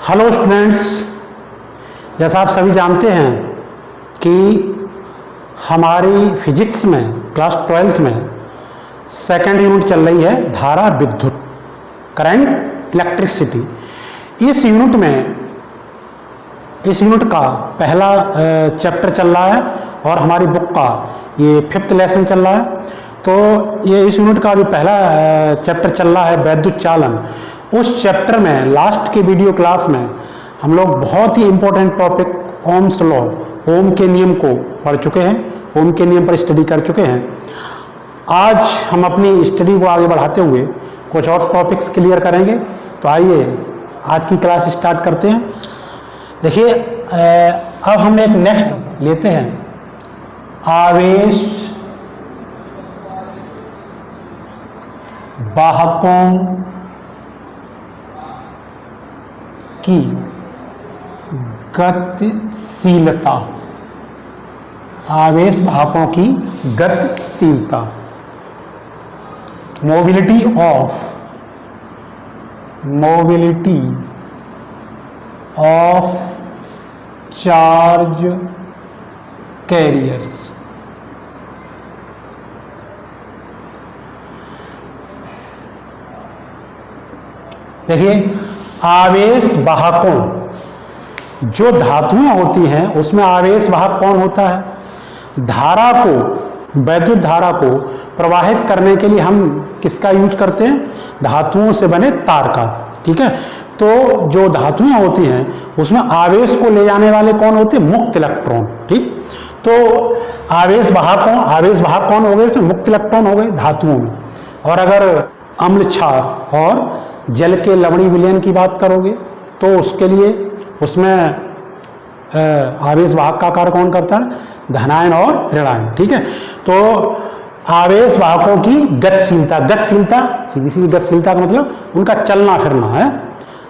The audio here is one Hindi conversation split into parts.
हेलो स्टूडेंट्स, जैसा आप सभी जानते हैं कि हमारी फिजिक्स में क्लास 12th में सेकेंड यूनिट चल रही है धारा विद्युत, करंट इलेक्ट्रिसिटी। इस यूनिट का पहला चैप्टर चल रहा है और हमारी बुक का ये 5th लेसन चल रहा है। तो ये इस यूनिट का भी पहला चैप्टर चल रहा है विद्युत चालन। उस चैप्टर में लास्ट के वीडियो क्लास में हम लोग बहुत ही इम्पोर्टेंट टॉपिक ओम्स लॉ, ओम के नियम को पढ़ चुके हैं, ओम के नियम पर स्टडी कर चुके हैं। आज हम अपनी स्टडी को आगे बढ़ाते हुए कुछ और टॉपिक्स क्लियर करेंगे। तो आइए आज की क्लास स्टार्ट करते हैं। देखिए, अब हम एक नेक्स्ट लेते हैं, आवेश वाहकों की गतिशीलता। आवेश वाहकों की गतिशीलता, मोबिलिटी ऑफ चार्ज कैरियर्स। देखिए, आवेश वाहकों, जो धातुएं होती हैं उसमें आवेश वाहक कौन होता है? धारा को, वैद्युत धारा को प्रवाहित करने के लिए हम किसका यूज करते हैं? धातुओं से बने तार का। ठीक है, तो जो धातुएं होती हैं उसमें आवेश को ले जाने वाले कौन होते हैं? मुक्त इलेक्ट्रॉन। ठीक, तो आवेश वाहक कौन हो गए? इसमें मुक्त इलेक्ट्रॉन हो गए धातुओं में। और अगर अम्ल क्षार और जल के लवणीय विलयन की बात करोगे तो उसके लिए उसमें आवेश वाहक का कार्य कौन करता है? धनायन और ऋणायन। ठीक है, तो आवेश वाहकों की गतिशीलता, सीधी सीधी गतिशीलता का मतलब उनका चलना फिरना है।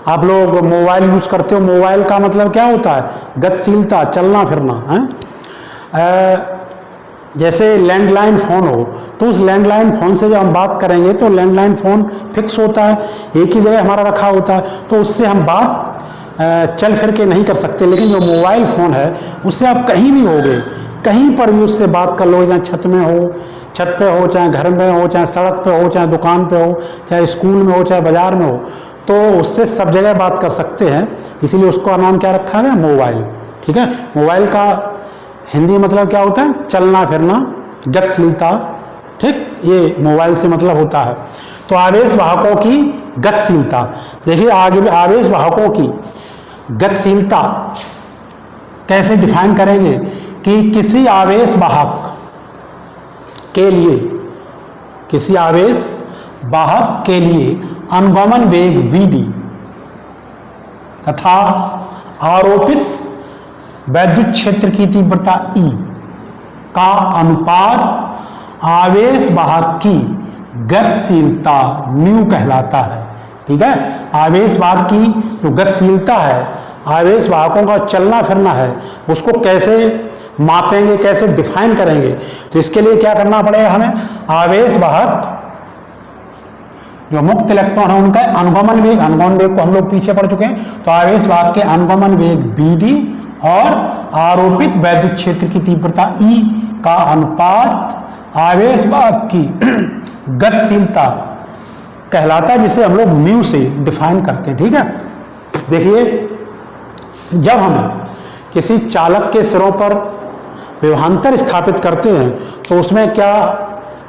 आप लोग मोबाइल यूज करते हो, मोबाइल का मतलब क्या होता है? गतिशीलता, चलना फिरना है। जैसे लैंडलाइन फ़ोन हो तो उस लैंडलाइन फ़ोन से जब हम बात करेंगे तो लैंडलाइन फ़ोन फिक्स होता है, एक ही जगह हमारा रखा होता है, तो उससे हम बात चल फिर के नहीं कर सकते। लेकिन जो मोबाइल फ़ोन है उससे आप कहीं भी होगे, कहीं पर भी उससे बात कर लो, चाहे छत में हो, छत पे हो, चाहे घर में हो, चाहे सड़क पे हो, चाहे दुकान पे हो, चाहे स्कूल में हो, चाहे बाजार में हो, तो उससे सब जगह बात कर सकते हैं। इसीलिए उसका नाम क्या रखा है? मोबाइल। ठीक है, मोबाइल का हिंदी मतलब क्या होता है? चलना फिरना, गतिशीलता। ठीक, ये मोबाइल से मतलब होता है। तो आवेश वाहकों की गतिशीलता, देखिए आगे भी आवेश वाहकों की गतिशीलता कैसे डिफाइन करेंगे कि किसी आवेश वाहक के लिए अनुगमन वेग Vd तथा आरोपित वैद्युत क्षेत्र की तीव्रता E का अनुपात आवेश वाहक की गतिशीलता न्यू कहलाता है। ठीक है, आवेश वाहक की जो गतिशीलता है, आवेश वाहकों का चलना फिरना है, उसको कैसे मापेंगे, कैसे डिफाइन करेंगे? तो इसके लिए क्या करना पड़ेगा हमें? आवेश वाहक जो मुक्त इलेक्ट्रॉन है उनका अनुगमन वेग को हम लोग पीछे पढ़ चुके हैं। तो आवेश वाहक के अनुगमन वेग Vd और आरोपित वैद्युत क्षेत्र की तीव्रता E का अनुपात आवेश वाहक की गतिशीलता कहलाता है, जिसे हम लोग म्यू से डिफाइन करते हैं। ठीक है, देखिए, जब हम किसी चालक के सिरों पर विभवांतर स्थापित करते हैं तो उसमें क्या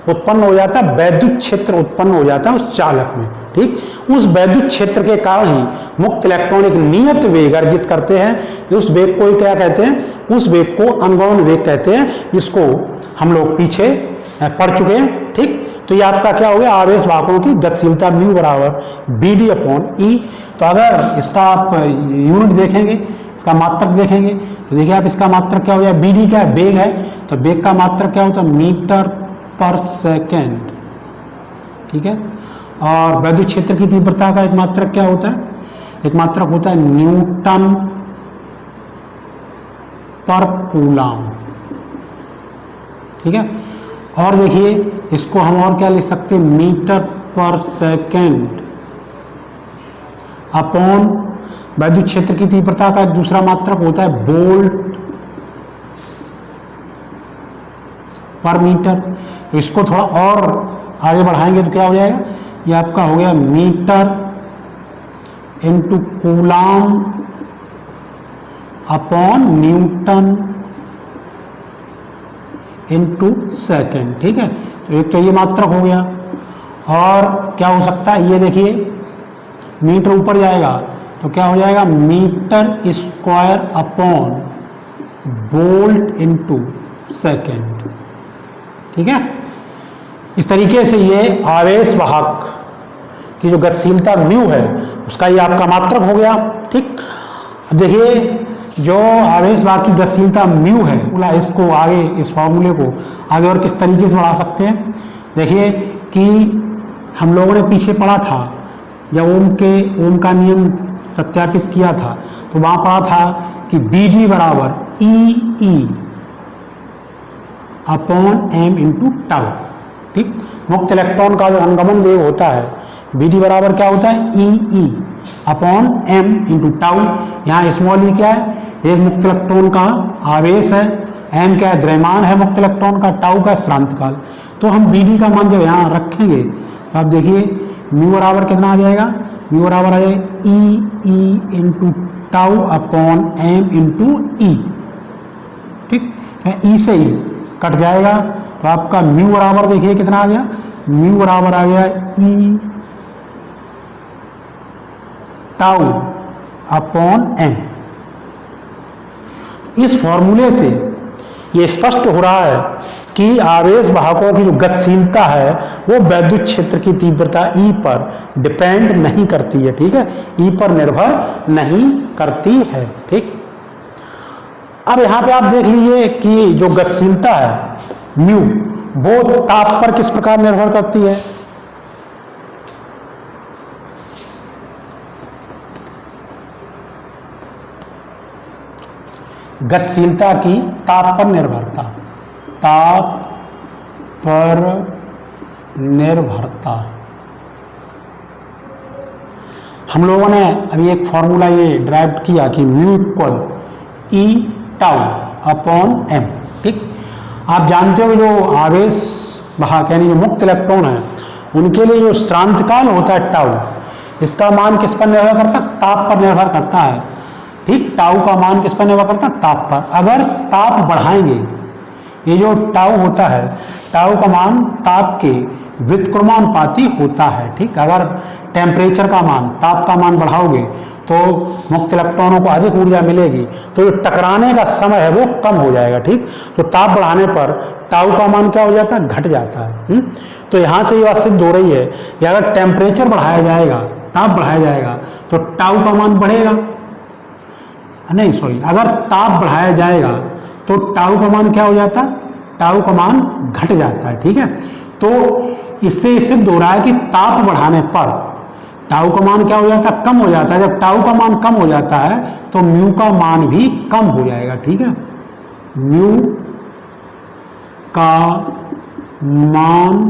उत्पन्न हो जाता है? वैद्युत क्षेत्र उत्पन्न हो जाता है उस चालक में। ठीक, उस वैद्युत क्षेत्र के कारण ही मुक्त इलेक्ट्रॉन एक नियत वेग अर्जित करते हैं। उस वेग को क्या कहते हैं? उस वेग को अनुगमन वेग कहते हैं। इसको हम लोग पीछे पढ़ चुके हैं। ठीक, तो ये आपका क्या हो गया? आवेश वाहकों की गतिशीलता म्यू बराबर Vd/E। तो अगर इसका आप यूनिट देखेंगे, इसका मात्रक देखेंगे, तो देखिए आप, इसका मात्रक क्या हो गया? Vd क्या है? वेग है, तो वेग का मात्रक क्या होता है? मीटर पर सेकेंड। ठीक है, और वैद्युत क्षेत्र की तीव्रता का एक मात्रक क्या होता है? एक मात्रक होता है न्यूटन पर कूलम। ठीक है, और देखिए इसको हम और क्या लिख सकते हैं? मीटर पर सेकेंड अपॉन वैद्युत क्षेत्र की तीव्रता का दूसरा मात्रक होता है वोल्ट पर मीटर। इसको थोड़ा और आगे बढ़ाएंगे तो क्या हो जाएगा, ये आपका हो गया metre into coulomb upon newton into second. ठीक है, तो एक तो ये मात्रक हो गया, और क्या हो सकता है, ये देखिए मीटर ऊपर जाएगा तो क्या हो जाएगा, metre square upon volt into second. ठीक है, इस तरीके से ये आवेश वाहक की जो गतिशीलता म्यू है उसका ये आपका मात्रक हो गया। ठीक, अब देखिए जो आवेश वाहक की गतिशीलता म्यू है, इसको आगे, इस फॉर्मूले को आगे और किस तरीके से बढ़ा सकते हैं। देखिए कि हम लोगों ने पीछे पढ़ा था जब ओम का नियम सत्यापित किया था, तो वहां पढ़ा था कि बी डी बराबर E upon M into tau. ठीक, मुक्त इलेक्ट्रॉन का जो अनुगमन वेग होता है बी डी बराबर क्या होता है, E upon M into tau. यहाँ स्मॉल ई क्या है, एक मुक्त इलेक्ट्रॉन का आवेश है, एम क्या है, द्रव्यमान है मुक्त इलेक्ट्रॉन का, टाउ का श्रांत काल। तो हम बी डी का मान जब यहाँ रखेंगे तो आप देखिए म्यू बराबर कितना आ जाएगा, म्यू बराबर आ जाएगा e into tau upon M into e. ठीक है, ई से ई कट जाएगा तो आपका म्यू बराबर देखिए कितना आ गया, म्यू बराबर आ गया ई टाउ अपॉन एम। इस फॉर्मूले से ये स्पष्ट हो रहा है कि आवेश वाहकों की जो गतिशीलता है वो वैद्युत क्षेत्र की तीव्रता ई पर डिपेंड नहीं करती है। ठीक है, ई पर निर्भर नहीं करती है। ठीक, अब यहां पे आप देख लीजिए कि जो गतिशीलता है म्यू वो ताप पर किस प्रकार निर्भर करती है। गतिशीलता की ताप पर निर्भरता, ताप पर निर्भरता, हम लोगों ने अभी एक फॉर्मूला ये ड्राइव किया कि म्यू इक्वल ई टाउ अपॉन एम। ठीक, आप जानते हो जो आवेश वाहक यानी जो मुक्त इलेक्ट्रॉन है उनके लिए जो श्रांत काल होता है टाउ, इसका मान किस पर निर्भर करता है, ताप पर निर्भर करता है। ठीक, टाउ का मान किस पर निर्भर करता है, ताप पर। अगर ताप बढ़ाएंगे, ये जो टाउ होता है, टाउ का मान ताप के व्युत्क्रमानुपाती होता है। ठीक, अगर टेम्परेचर का मान, ताप का मान बढ़ाओगे तो मुक्त इलेक्ट्रॉनों को अधिक ऊर्जा मिलेगी, तो जो टकराने का समय है वो कम हो जाएगा। ठीक, तो ताप बढ़ाने पर टाउ का मान क्या हो जाता है, घट जाता है। तो यहाँ से ये बात सिद्ध हो रही है कि अगर टेम्परेचर बढ़ाया जाएगा, ताप बढ़ाया जाएगा तो टाउ का मान बढ़ेगा, नहीं सॉरी, अगर ताप बढ़ाया जाएगा तो टाउ का मान क्या हो जाता है, टाउ का मान घट जाता है। ठीक है, तो इससे सिद्ध हो रहा है कि ताप बढ़ाने पर टाउ का मान क्या हो जाता है, कम हो जाता है। जब टाउ का मान कम हो जाता है तो म्यू का मान भी कम हो जाएगा। ठीक है, म्यू का मान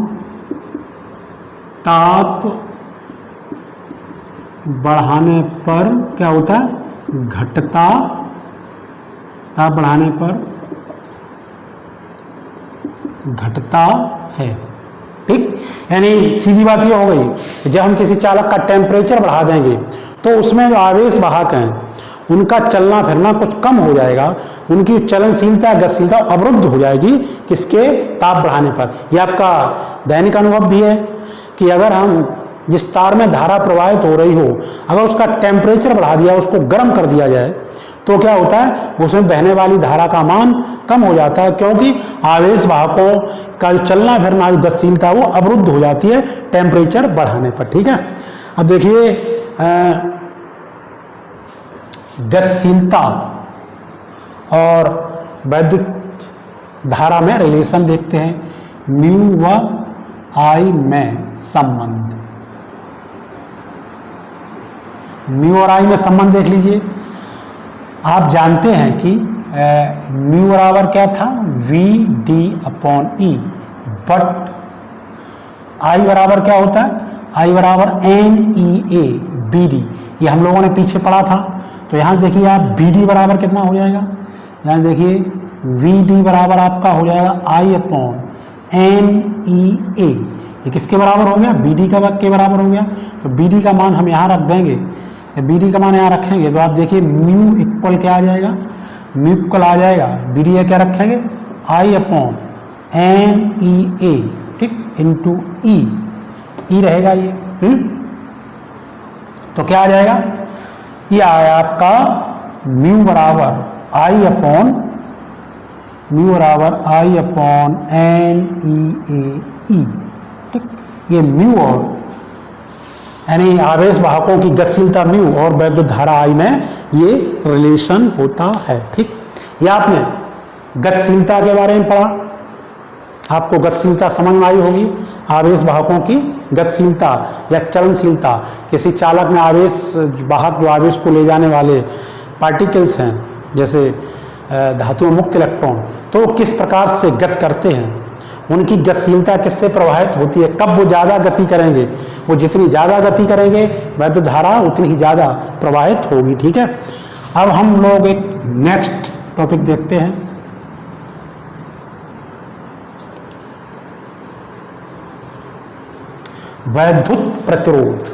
ताप बढ़ाने पर क्या होता है, घटता, ताप बढ़ाने पर घटता है। ठीक, यानी सीधी बात ये हो गई कि जब हम किसी चालक का टेम्परेचर बढ़ा देंगे तो उसमें जो आवेश वाहक हैं उनका चलना फिरना कुछ कम हो जाएगा, उनकी चलनशीलता गतिशीलता अवरुद्ध हो जाएगी किसके, ताप बढ़ाने पर। यह आपका दैनिक अनुभव भी है कि अगर हम जिस तार में धारा प्रवाहित हो रही हो, अगर उसका टेम्परेचर बढ़ा दिया, उसको गर्म कर दिया जाए तो क्या होता है, उसमें बहने वाली धारा का मान कम हो जाता है, क्योंकि आवेश वाहकों का जो चलना फिरना जो गतिशीलता वो अवरुद्ध हो जाती है टेम्परेचर बढ़ाने पर। ठीक है, अब देखिए गतिशीलता और वैद्युत धारा में रिलेशन देखते हैं, म्यू व आई में संबंध। म्यू और आई में संबंध देख लीजिए। आप जानते हैं कि म्यू बराबर क्या था, V D upon E, but I बराबर क्या होता है, आई बराबर N E A B D. ये हम लोगों ने पीछे पढ़ा था। तो यहाँ देखिए आप बी डी बराबर कितना हो जाएगा, यहाँ देखिए वी डी बराबर आपका हो जाएगा आई अपॉन एन ई ए। ये किसके बराबर हो गया, बी डी का के बराबर हो गया। तो बी डी का मान हम यहाँ रख देंगे, बी डी का मान यहाँ रखेंगे तो आप देखिए म्यू इक्वल क्या आ जाएगा, म्यू इक्वल आ जाएगा बी डी क्या रखेंगे आई अपॉन एन ई ए, ठीक, इंटू ई रहेगा ये। तो क्या आ जाएगा, ये आया आपका म्यू बराबर आई अपॉन एन ई ए, ठीक। ये म्यू और यानी आवेश वाहकों की गतिशीलता म्यू और वैद्युत धारा आई में ये रिलेशन होता है, ठीक। ये आपने गतिशीलता के बारे में पढ़ा, आपको गतिशीलता समझ में आई होगी। आवेश वाहकों की गतिशीलता या चलनशीलता, किसी चालक में आवेश वाहक जो आवेश को ले जाने वाले पार्टिकल्स हैं जैसे धातु में मुक्त इलेक्ट्रॉन, तो किस प्रकार से गति करते हैं, उनकी गतिशीलता किससे प्रभावित होती है, कब वो ज़्यादा गति करेंगे, वो जितनी ज़्यादा गति करेंगे वैद्युत धारा उतनी ही ज़्यादा प्रवाहित होगी, ठीक है। अब हम लोग एक नेक्स्ट टॉपिक देखते हैं। वैद्युत प्रतिरोध।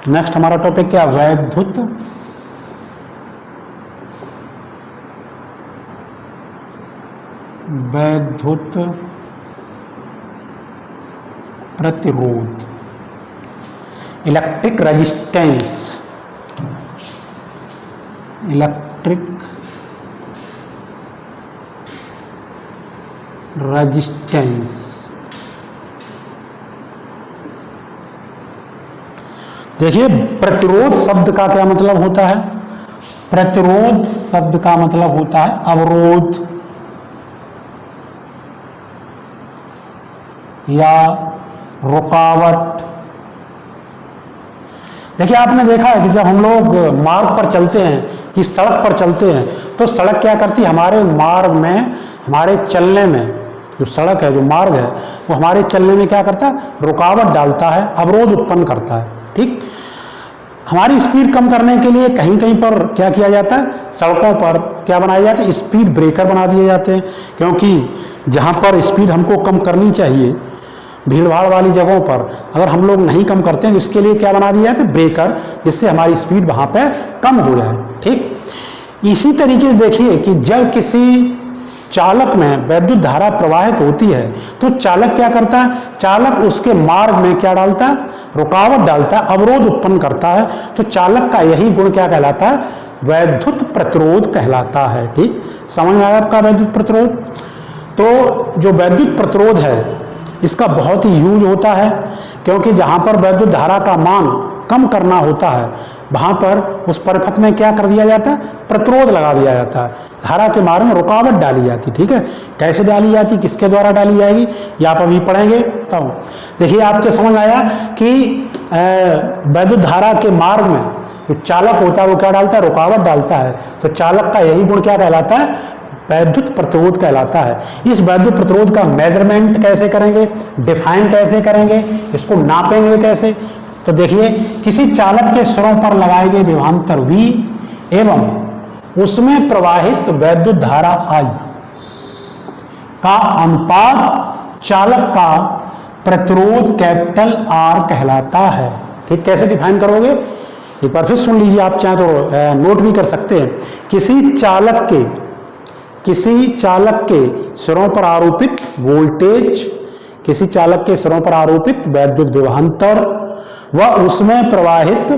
नेक्स्ट हमारा टॉपिक क्या, वैद्युत प्रतिरोध, इलेक्ट्रिक रेजिस्टेंस, इलेक्ट्रिक रेजिस्टेंस। देखिए प्रतिरोध शब्द का क्या मतलब होता है, प्रतिरोध शब्द का मतलब होता है अवरोध या रुकावट। देखिए आपने देखा है कि जब हम लोग मार्ग पर चलते हैं कि सड़क पर चलते हैं तो सड़क क्या करती है, हमारे मार्ग में, हमारे चलने में, जो सड़क है, जो मार्ग है, वो हमारे चलने में क्या करता है, रुकावट डालता है, अवरोध उत्पन्न करता है, ठीक। हमारी स्पीड कम करने के लिए कहीं कहीं पर क्या किया जाता है, सड़कों पर क्या बनाए जाते हैं, स्पीड ब्रेकर बना दिए जाते हैं, क्योंकि जहाँ पर स्पीड हमको कम करनी चाहिए भीड़ भाड़ वाली जगहों पर अगर हम लोग नहीं कम करते हैं तो इसके लिए क्या बना दिया जाता है, ब्रेकर, जिससे हमारी स्पीड वहाँ पे कम हो जाए, ठीक। इसी तरीके से देखिए कि जब किसी चालक में वैद्युत धारा प्रवाहित होती है तो चालक क्या करता है, चालक उसके मार्ग में क्या डालता है, रुकावट डालता है, अवरोध उत्पन्न करता है। तो चालक का यही गुण क्या कहलाता है, वैद्युत प्रतिरोध कहलाता है, ठीक। समझ में आया आपका वैद्युत प्रतिरोध। तो जो वैद्युत प्रतिरोध है इसका बहुत ही यूज होता है, क्योंकि जहाँ पर वैद्युत धारा का मान कम करना होता है वहाँ पर उस परिपथ में क्या कर दिया जाता है, प्रतिरोध लगा दिया जाता है, धारा के मार्ग में रुकावट डाली जाती, ठीक है। कैसे डाली जाती, किसके द्वारा डाली जाएगी, ये आप अभी पढ़ेंगे तब। देखिए आपके समझ आया कि वैद्युत धारा के मार्ग में जो चालक होता है वो क्या डालता है, रुकावट डालता है। तो चालक का यही गुण क्या कहलाता है, वैद्युत प्रतिरोध कहलाता है। इस वैद्युत प्रतिरोध का मेजरमेंट कैसे करेंगे, डिफाइन कैसे करेंगे, इसको नापेंगे कैसे। तो देखिए किसी चालक के सिरों पर लगाए गए विभवांतर V एवं उसमें प्रवाहित वैद्युत धारा I का अनुपात चालक का प्रतिरोध कैपिटल R कहलाता है, ठीक। कैसे डिफाइन करोगे, एक बार फिर सुन लीजिए, आप चाहें तो नोट भी कर सकते हैं। किसी चालक के सिरों पर आरोपित वोल्टेज, किसी चालक के सिरों पर आरोपित वैद्युत विभवांतर व उसमें प्रवाहित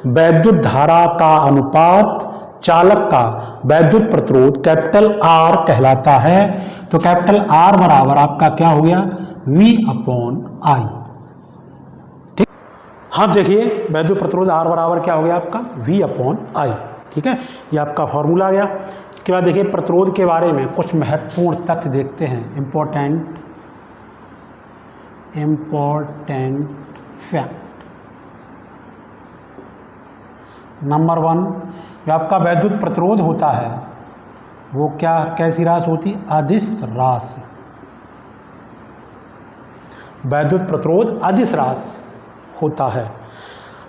वैद्युत धारा का अनुपात चालक का वैद्युत प्रतिरोध कैपिटल R कहलाता है। तो कैपिटल R बराबर आपका क्या हो गया, V अपॉन I, ठीक। हाँ देखिए वैद्युत प्रतिरोध R बराबर क्या हो गया आपका, V अपॉन I, ठीक है। ये आपका फॉर्मूला आ गया। इसके बाद देखिए प्रतिरोध के बारे में कुछ महत्वपूर्ण तथ्य देखते हैं, इम्पोर्टेंट फैक्ट। नंबर 1, जो आपका वैद्युत प्रतिरोध होता है वो क्या, कैसी राशि होती है, अदिश राशि। वैद्युत प्रतिरोध अदिश राशि होता है।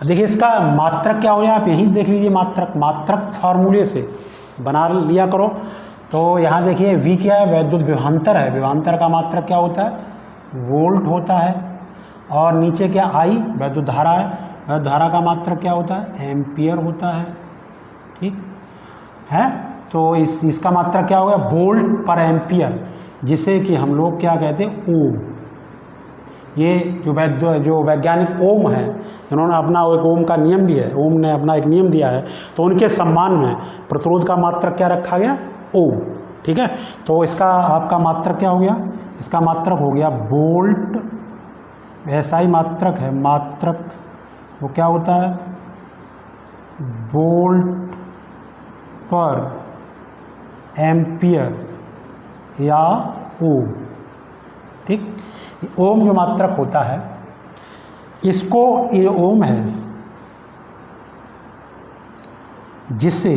देखिए इसका मात्रक क्या हो गया, आप यहीं देख लीजिए, मात्रक फार्मूले से बना लिया करो। तो यहाँ देखिए V क्या है, वैद्युत विभवांतर है। विभवांतर का मात्रक क्या होता है, वोल्ट होता है। और नीचे क्या I वैद्युत धारा है, वैद्युत धारा का मात्रक क्या होता है, एम्पियर होता है। ठीक है, तो इसका मात्रक क्या होगा, वोल्ट पर एम्पियर, जिसे कि हम लोग क्या कहते हैं, ओम। ये जो वैज्ञानिक ओम है, उन्होंने अपना एक ओम का नियम भी है, ओम ने अपना एक नियम दिया है, तो उनके सम्मान में प्रतिरोध का मात्रक क्या रखा गया, ओम। ठीक है, तो इसका आपका मात्रक क्या हो गया, इसका मात्रक हो गया वोल्ट। ऐसा ही मात्रक है, मात्रक वो क्या होता है, वोल्ट पर एम्पियर या ओम। ठीक, ओम जो मात्रक होता है, इसको ये ओम है जिससे,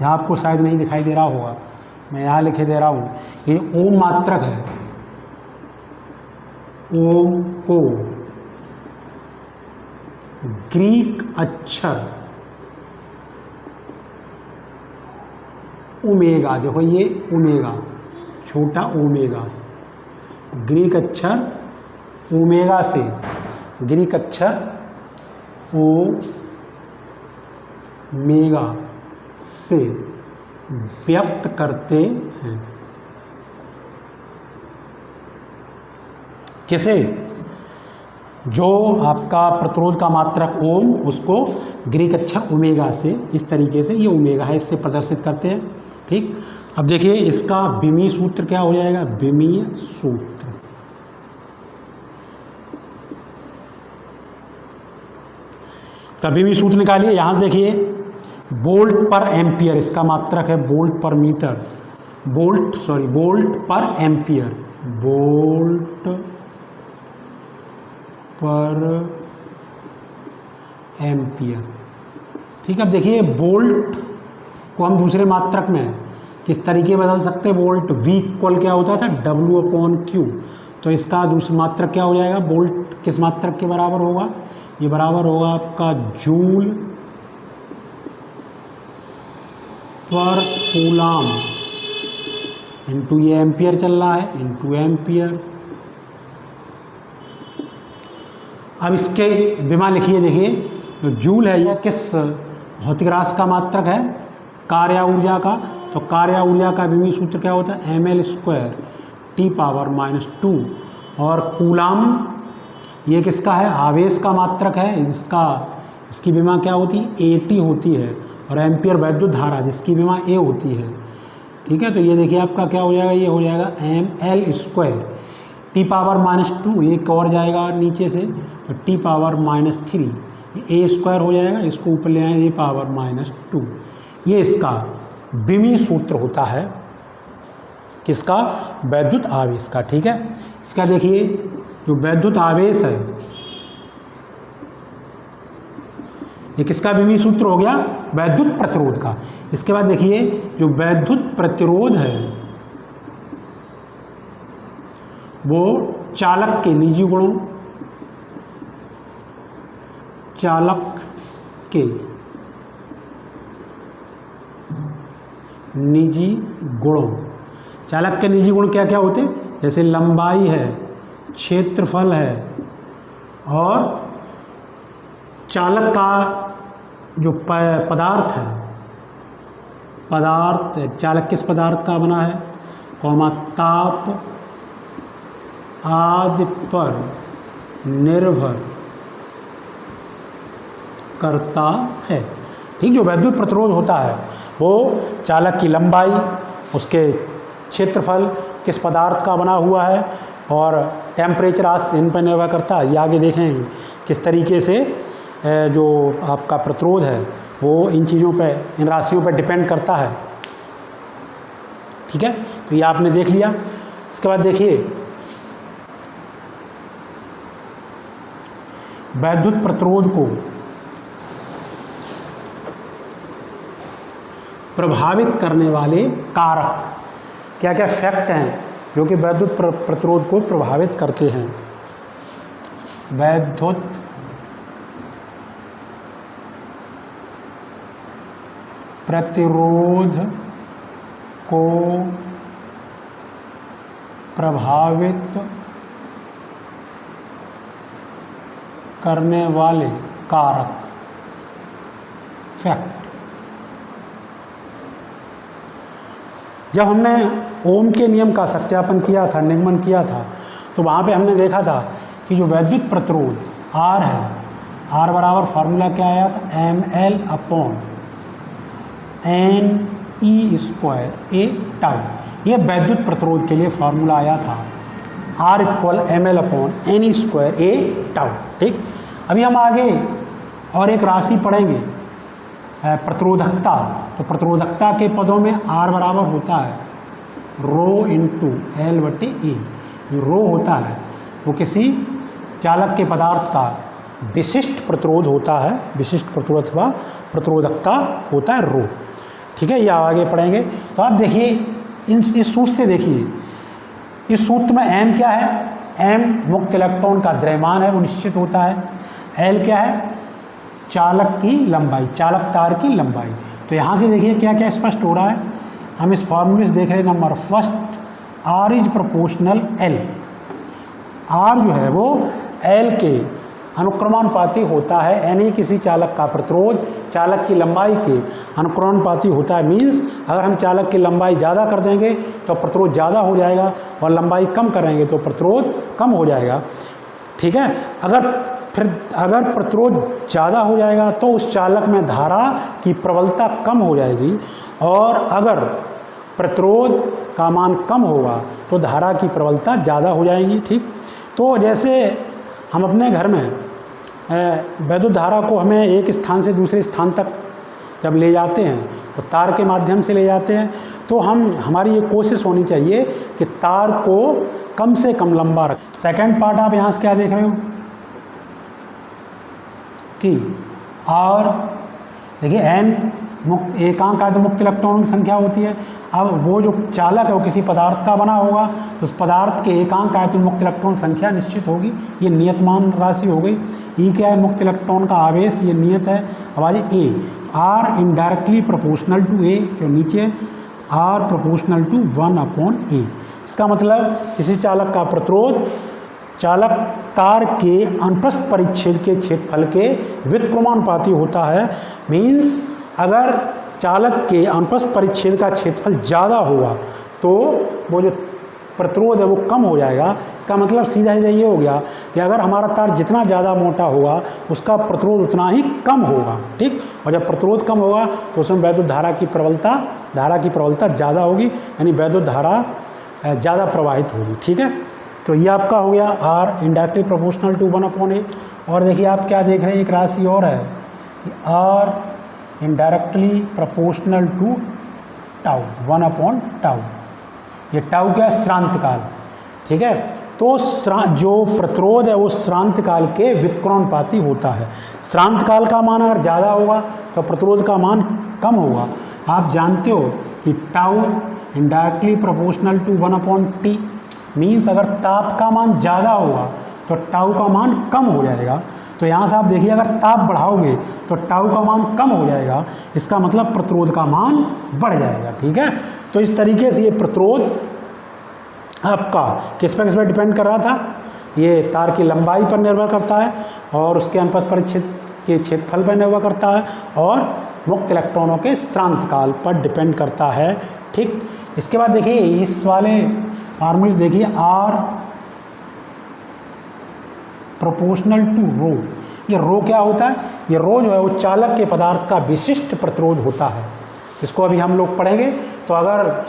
यहाँ आपको शायद नहीं दिखाई दे रहा होगा, मैं यहाँ लिखे दे रहा हूँ, ये ओम मात्रक है। ओम को ग्रीक अक्षर ओमेगा, देखो ये ओमेगा, छोटा ओमेगा, ग्रीक अक्षर ओमेगा से, ग्रीक अक्षर ओमेगा से व्यक्त करते हैं। किसे, जो आपका प्रतिरोध का मात्रक ओम, उसको ग्रीक अक्षर ओमेगा से, इस तरीके से, ये ओमेगा है, इससे प्रदर्शित करते हैं। ठीक, अब देखिए इसका विमीय सूत्र क्या हो जाएगा, विमीय सूत्र, कभी भी सूत्र निकालिए। यहाँ देखिए वोल्ट पर एम्पियर, इसका मात्रक है वोल्ट पर मीटर, वोल्ट पर एम्पियर, वोल्ट पर एम्पियर। ठीक है, अब देखिए वोल्ट को हम दूसरे मात्रक में किस तरीके बदल सकते हैं, वोल्ट V इक्वल क्या होता था, W/Q। तो इसका दूसरा मात्रक क्या हो जाएगा, वोल्ट किस मात्रक के बराबर होगा, ये बराबर होगा आपका जूल पर कूलाम इंटू, ये एम्पियर चल रहा है, इंटू एम्पियर। अब इसके विमा लिखिए, देखिए तो जूल है, यह किस भौतिक राशि का मात्रक है, कार्य ऊर्जा का। तो कार्य ऊर्जा का विमीय सूत्र क्या होता है, ml² T⁻²। और कूलाम ये किसका है, आवेश का मात्रक है, इसकी विमा क्या होती है, AT होती है। और एम्पियर वैद्युत धारा, जिसकी विमा A होती है। ठीक है, तो ये देखिए आपका क्या हो जाएगा, ये हो जाएगा ml² T⁻², एक और जाएगा नीचे से, तो T⁻⁻3, A² हो जाएगा, इसको ऊपर ले आए, A⁻⁻2। ये इसका विमीय सूत्र होता है, किसका, वैद्युत आवेश का। ठीक है, इसका देखिए जो वैद्युत आवेश है, ये किसका विमीय सूत्र हो गया, वैद्युत प्रतिरोध का। इसके बाद देखिए जो वैद्युत प्रतिरोध है वो चालक के निजी गुणों, चालक के निजी गुणों, चालक के निजी गुण क्या क्या होते हैं, जैसे लंबाई है, क्षेत्रफल है, और चालक का जो पदार्थ है, पदार्थ चालक किस पदार्थ का बना है, ताप आदि पर निर्भर करता है। ठीक, जो वैद्युत प्रतिरोध होता है वो चालक की लंबाई, उसके क्षेत्रफल, किस पदार्थ का बना हुआ है, और टेम्परेचर आदि इन पर निर्भर करता है। ये आगे देखें किस तरीके से जो आपका प्रतिरोध है वो इन चीज़ों पे, इन राशियों पे डिपेंड करता है। ठीक है, तो ये आपने देख लिया। इसके बाद देखिए वैद्युत प्रतिरोध को प्रभावित करने वाले कारक क्या क्या फैक्ट हैं जो कि वैद्युत प्रतिरोध को प्रभावित करते हैं। वैद्युत प्रतिरोध को प्रभावित करने वाले कारक फैक्ट। जब हमने ओम के नियम का सत्यापन किया था, निगमन किया था, तो वहाँ पे हमने देखा था कि जो वैद्युत प्रतिरोध R है, R बराबर फार्मूला क्या आया था, ml upon NE square A tau. ये वैद्युत प्रतिरोध के लिए फार्मूला आया था, R equal ml upon NE square A tau. ठीक, अभी हम आगे और एक राशि पढ़ेंगे प्रतिरोधकता। तो प्रतिरोधकता के पदों में R बराबर होता है रो इंटू L बटे ए। जो रो होता है वो किसी चालक के पदार्थ का विशिष्ट प्रतिरोध होता है, विशिष्ट प्रतिरोध अथवा प्रतिरोधकता होता है रो। ठीक है, ये आगे पढ़ेंगे। तो आप देखिए इस सूत्र से, देखिए इस सूत्र में M क्या है, M मुक्त इलेक्ट्रॉन का द्रव्यमान है, वो निश्चित होता है। L क्या है, चालक की लंबाई, चालक तार की लंबाई। तो यहाँ से देखिए क्या क्या स्पष्ट हो रहा है। हम इस फॉर्मूले से देख रहे हैं, number first R is proportional L। R जो है वो L के अनुक्रमानुपाती होता है, यानी किसी चालक का प्रतिरोध चालक की लंबाई के अनुक्रमानुपाती होता है। मीन्स अगर हम चालक की लंबाई ज़्यादा कर देंगे तो प्रतिरोध ज़्यादा हो जाएगा, और लंबाई कम करेंगे तो प्रतिरोध कम हो जाएगा। ठीक है, अगर प्रतिरोध ज़्यादा हो जाएगा तो उस चालक में धारा की प्रबलता कम हो जाएगी, और अगर प्रतिरोध का मान कम होगा तो धारा की प्रबलता ज़्यादा हो जाएगी। ठीक, तो जैसे हम अपने घर में वैद्युत धारा को हमें एक स्थान से दूसरे स्थान तक जब ले जाते हैं तो तार के माध्यम से ले जाते हैं, तो हमारी ये कोशिश होनी चाहिए कि तार को कम से कम लंबा रखें। सेकंड पार्ट आप यहाँ से क्या देख रहे हो कि और देखिए n मुक्त एकांक आयतन मुक्त इलेक्ट्रॉनों की संख्या होती है। अब वो जो चालक है वो किसी पदार्थ का बना होगा, तो उस पदार्थ के एकांक आयतन मुक्त इलेक्ट्रॉन संख्या निश्चित होगी, ये नियतमान राशि हो गई। ई क्या है, मुक्त इलेक्ट्रॉन का आवेश, ये नियत है। अब आ जाए ए, आर इनडायरेक्टली प्रोपोर्शनल टू ए, जो नीचे आर प्रोपोर्शनल टू 1 अपॉन ए। इसका मतलब किसी चालक का प्रतिरोध चालक तार के अनुप्रस्थ परिच्छेद के क्षेत्रफल के व्युत्क्रमानुपाती होता है। मीन्स अगर चालक के अनुप्रस्थ परिच्छेद का क्षेत्रफल ज़्यादा होगा तो वो जो प्रतिरोध है वो कम हो जाएगा। इसका मतलब सीधा ये हो गया कि अगर हमारा तार जितना ज़्यादा मोटा होगा उसका प्रतिरोध उतना ही कम होगा। ठीक, और जब प्रतिरोध कम होगा तो उसमें वैद्युत धारा की प्रबलता ज़्यादा होगी, यानी वैद्युत धारा ज़्यादा प्रवाहित होगी। ठीक है, तो ये आपका हो गया R indirectly proportional to 1 upon a. और देखिए आप क्या देख रहे हैं, एक राशि और है कि R indirectly proportional to tau 1 upon tau. ये टाउ क्या है, श्रांत काल। ठीक है, तो जो प्रतिरोध है वो श्रांत काल के व्युत्क्रमानुपाती होता है। श्रांत काल का मान अगर ज़्यादा होगा तो प्रतिरोध का मान कम होगा। आप जानते हो कि tau indirectly proportional to 1 upon T. Means अगर ताप का मान ज़्यादा होगा तो टाउ का मान कम हो जाएगा। तो यहाँ से आप देखिए अगर ताप बढ़ाओगे तो टाउ का मान कम हो जाएगा, इसका मतलब प्रतिरोध का मान बढ़ जाएगा। ठीक है, तो इस तरीके से ये प्रतिरोध आपका किस पर डिपेंड कर रहा था, ये तार की लंबाई पर निर्भर करता है, और उसके अनुप्रस्थ परिच्छेद के क्षेत्रफल पर निर्भर करता है, और मुक्त इलेक्ट्रॉनों के श्रांत काल पर डिपेंड करता है। ठीक, इसके बाद देखिए इस वाले फार्मूले देखिए R प्रोपोर्शनल टू रो। ये रो क्या होता है, ये रो जो है वो चालक के पदार्थ का विशिष्ट प्रतिरोध होता है। इसको अभी हम लोग पढ़ेंगे। तो अगर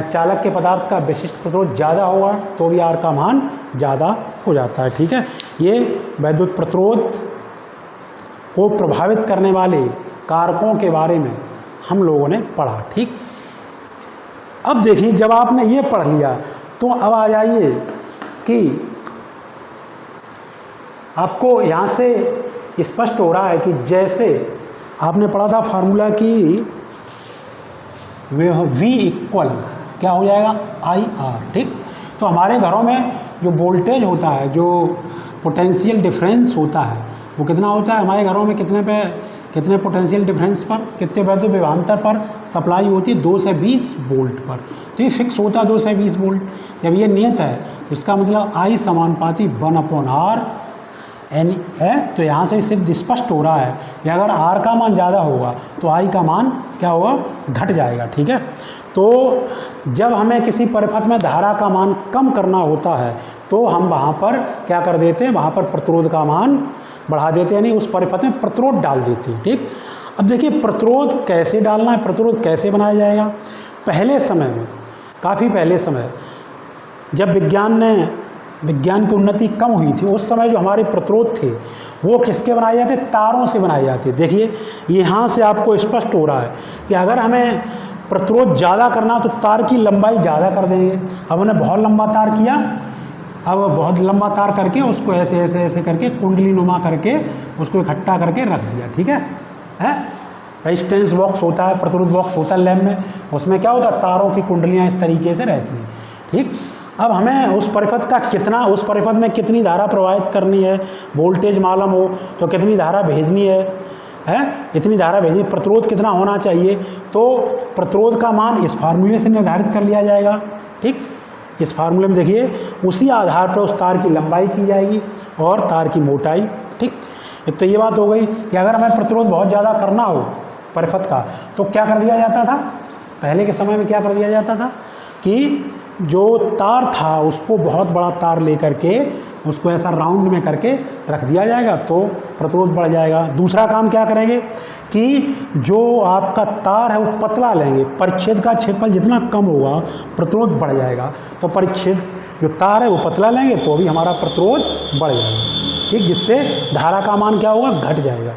चालक के पदार्थ का विशिष्ट प्रतिरोध ज़्यादा होगा तो भी R का मान ज़्यादा हो जाता है। ठीक है, ये वैद्युत प्रतिरोध को प्रभावित करने वाले कारकों के बारे में हम लोगों ने पढ़ा। ठीक, अब देखिए जब आपने ये पढ़ लिया तो अब आ जाइए कि आपको यहाँ से स्पष्ट हो रहा है कि जैसे आपने पढ़ा था फार्मूला कि V इक्वल क्या हो जाएगा IR। ठीक, तो हमारे घरों में जो वोल्टेज होता है, जो पोटेंशियल डिफरेंस होता है, वो कितना होता है हमारे घरों में, कितने पोटेंशियल डिफरेंस पर, कितने वैद्युत विभवांतर पर सप्लाई होती है, 2 से 20 वोल्ट पर। तो ये फिक्स होता है 2 से 20 वोल्ट। जब ये नियत है इसका मतलब I समानुपाती 1/R एन है। तो यहाँ से सिद्ध स्पष्ट हो रहा है कि अगर R का मान ज़्यादा होगा तो I का मान क्या होगा, घट जाएगा। ठीक है, तो जब हमें किसी परिपथ में धारा का मान कम करना होता है तो हम वहाँ पर क्या कर देते हैं, वहाँ पर प्रतिरोध का मान बढ़ा देते हैं, यानी उस परिपथ में प्रतिरोध डाल देते हैं। ठीक, अब देखिए प्रतिरोध कैसे डालना है, प्रतिरोध कैसे बनाया जाएगा। पहले समय में, काफ़ी पहले समय जब विज्ञान की उन्नति कम हुई थी, उस समय जो हमारे प्रतिरोध थे वो किसके बनाए जाते, तारों से बनाए जाते। देखिए यहाँ से आपको स्पष्ट हो रहा है कि अगर हमें प्रतिरोध ज़्यादा करना तो तार की लंबाई ज़्यादा कर देंगे। अब हमने बहुत लंबा तार किया, अब बहुत लंबा तार करके उसको ऐसे ऐसे ऐसे करके कुंडली नुमा करके उसको इकट्ठा करके रख दिया। ठीक है, रेजिस्टेंस बॉक्स होता है, प्रतिरोध बॉक्स होता है लैब में, उसमें क्या होता है, तारों की कुंडलियाँ इस तरीके से रहती हैं। ठीक, अब हमें उस परिपथ का कितना, उस परिपथ में कितनी धारा प्रवाहित करनी है, वोल्टेज मालूम हो तो कितनी धारा भेजनी है, इतनी धारा भेजनी, प्रतिरोध कितना होना चाहिए, तो प्रतिरोध का मान इस फार्मूले से निर्धारित कर लिया जाएगा। ठीक, इस फार्मूले में देखिए उसी आधार पर उस तार की लंबाई की जाएगी और तार की मोटाई। ठीक, एक तो ये बात हो गई कि अगर हमें प्रतिरोध बहुत ज़्यादा करना हो परिपथ का तो क्या कर दिया जाता था, पहले के समय में क्या कर दिया जाता था कि जो तार था उसको बहुत बड़ा तार लेकर के उसको ऐसा राउंड में करके रख दिया जाएगा तो प्रतिरोध बढ़ जाएगा। दूसरा काम क्या करेंगे कि जो आपका तार है वो पतला लेंगे, परिच्छेद का क्षेत्रफल जितना कम होगा प्रतिरोध बढ़ जाएगा। तो परिच्छेद जो तार है वो पतला लेंगे तो भी हमारा प्रतिरोध बढ़ जाएगा। ठीक, जिससे धारा का मान क्या होगा, घट जाएगा।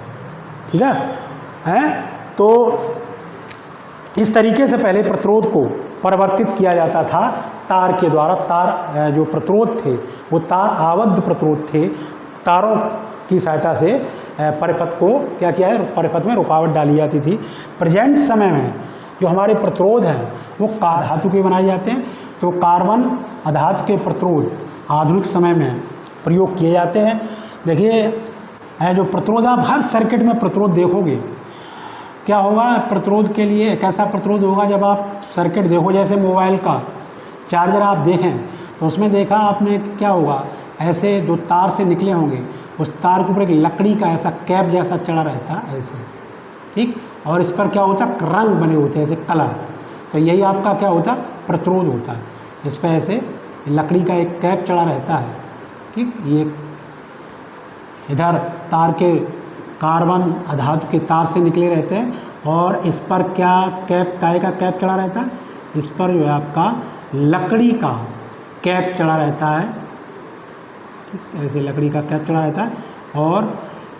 ठीक है, तो इस तरीके से पहले प्रतिरोध को परिवर्तित किया जाता था तार के द्वारा। तार जो प्रतिरोध थे वो तार आबद्ध प्रतिरोध थे, तारों की सहायता से परिपथ को क्या किया है, परिपथ में रुकावट डाली जाती थी। प्रेजेंट समय में जो हमारे प्रतिरोध हैं वो धातु के बनाए जाते हैं, तो कार्बन अधातु के प्रतिरोध आधुनिक समय में प्रयोग किए जाते हैं। देखिए जो प्रतिरोध, आप हर सर्किट में प्रतिरोध देखोगे क्या होगा, प्रतिरोध के लिए कैसा प्रतिरोध होगा, जब आप सर्किट देखो, जैसे मोबाइल का चार्जर आप देखें तो उसमें देखा आपने क्या होगा, ऐसे दो तार से निकले होंगे, उस तार के ऊपर एक लकड़ी का ऐसा कैप जैसा चढ़ा रहता है ऐसे। ठीक, और इस पर क्या होता है, रंग बने होते हैं ऐसे कलर, तो यही आपका क्या होता है, प्रतिरोध होता है। इस पर ऐसे लकड़ी का एक कैप चढ़ा रहता है। ठीक, ये इधर तार के कार्बन अधातु के तार से निकले रहते हैं और इस पर क्या कैप, काय का कैप चढ़ा रहता है, इस पर जो है आपका लकड़ी का कैप चढ़ा रहता है। ठीक, ऐसे लकड़ी का कैप चढ़ा रहता है और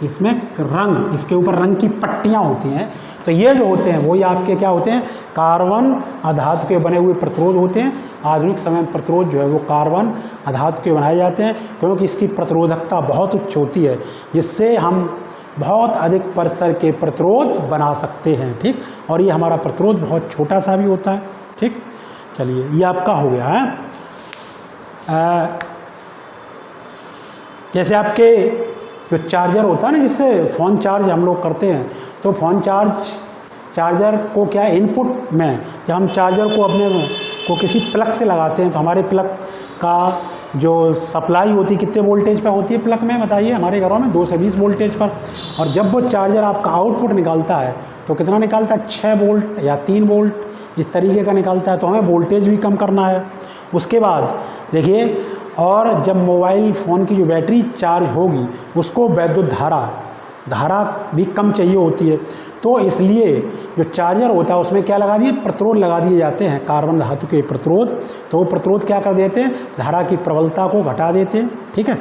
इसमें रंग, इसके ऊपर रंग की पट्टियाँ होती हैं। तो ये जो होते हैं वही आपके क्या होते हैं, कार्बन अधातु के बने हुए प्रतिरोध होते हैं। आधुनिक समय में प्रतिरोध जो है वो कार्बन अधातु के बनाए जाते हैं क्योंकि इसकी प्रतिरोधकता बहुत उच्च होती है, जिससे हम बहुत अधिक परिसर के प्रतिरोध बना सकते हैं। ठीक, और ये हमारा प्रतिरोध बहुत छोटा सा भी होता है। ठीक, चलिए ये आपका हो गया है। जैसे आपके जो चार्जर होता है ना, जिससे फ़ोन चार्ज हम लोग करते हैं, तो फ़ोन चार्जर को क्या है, इनपुट में जब हम चार्जर को अपने को किसी प्लग से लगाते हैं तो हमारे प्लग का जो सप्लाई होती है कितने वोल्टेज पर होती है प्लग में, बताइए, हमारे घरों में 2 से 20 वोल्टेज पर। और जब वो चार्जर आपका आउटपुट निकालता है तो कितना निकालता है, 6 वोल्ट या 3 वोल्ट इस तरीके का निकालता है। तो हमें वोल्टेज भी कम करना है। उसके बाद देखिए, और जब मोबाइल फ़ोन की जो बैटरी चार्ज होगी उसको वैद्युत धारा भी कम चाहिए होती है, तो इसलिए जो चार्जर होता है उसमें क्या लगा दिए, प्रतिरोध लगा दिए जाते हैं, कार्बन धातु के प्रतिरोध। तो वो प्रतिरोध क्या कर देते हैं, धारा की प्रबलता को घटा देते हैं। ठीक है,